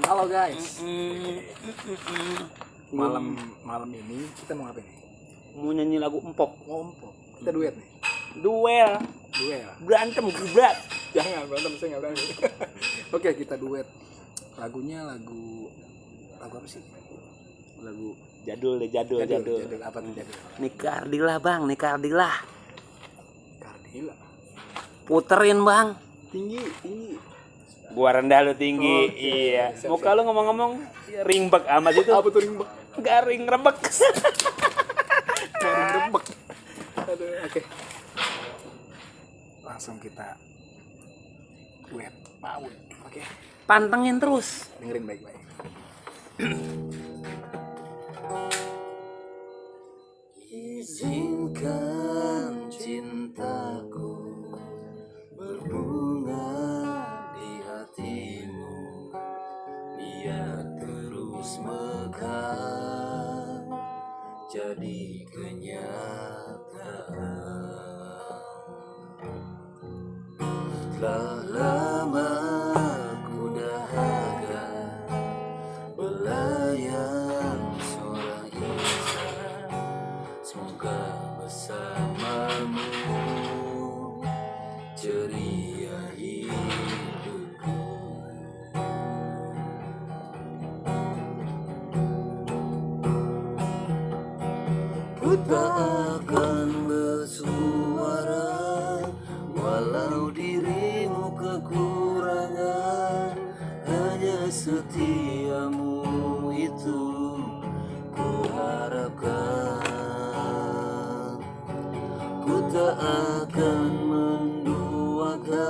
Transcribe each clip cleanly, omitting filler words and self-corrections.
Halo guys. Malam ini kita mau ngapain nih? Mau nyanyi lagu empok. Ngompok. Kita duet nih. Duel. Berantem gebrak. Jangan berantem, saya nggak berani. Oke, kita duet. Lagunya lagu apa sih? Lagu jadul deh, jadul. Apa tuh jadul? Nika Ardila bang, Nika Ardila. Kardila. Puterin bang. Tinggi. Gua rendah lu tinggi. Oke, Iya. siap, Mau kalau ngomong-ngomong ringbek amat itu. Apa tuh ringbek? Garing rebek. Garing rebek. Aduh, oke. Langsung kita duet. Paut. Oke. Pantengin terus. Dengerin baik-baik. Izinkan cintaku berbunga di hatimu, biar terus mekar jadi kenyataan. Telah lama ku dahaga belayan seorang insan, semoga bersamamu ceria hidupku. Ku tak akan bersuara walau dirimu kekurangan, hanya setiamu itu ku harapkan. Ku tak akan menduakan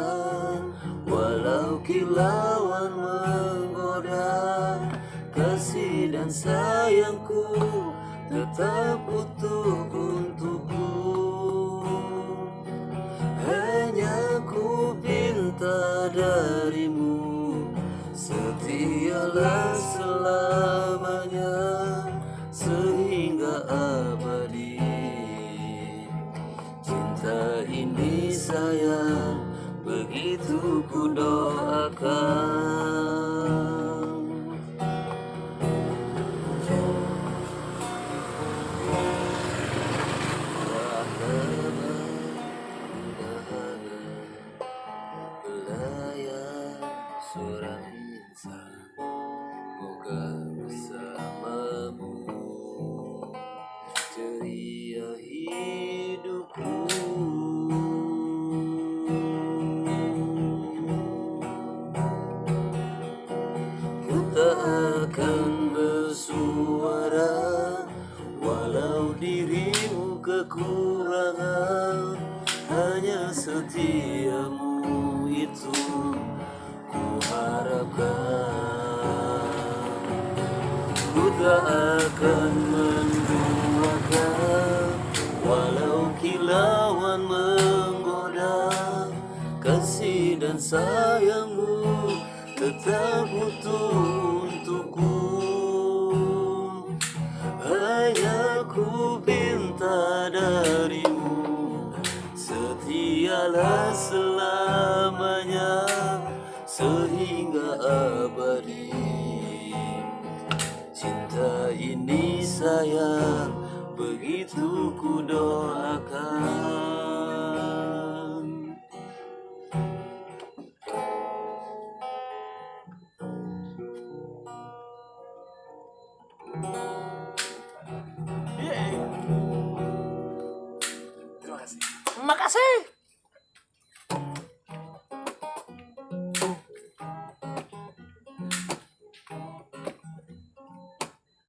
walau kilauan menggoda, kasih dan sayangku tetap utuh untukku. Hanya ku pinta darimu, setialah selamanya sehingga abadi. Cinta ini sayang, begitu ku doakan. Belayan seorang insan, moga bersamamu ceria hidupku. Ku tak akan bersuara walau dirimu kekurangan, hanya setiamu itu ku harapkan. Ku tak akan menduakan walau kilauan menggoda, kasih dan sayangmu tetap utuh untukku. Hanya ku pinta darimu, setialah selamanya sehingga abadi. Cinta ini sayang, begitu ku doakan. Terima kasih. Makasih.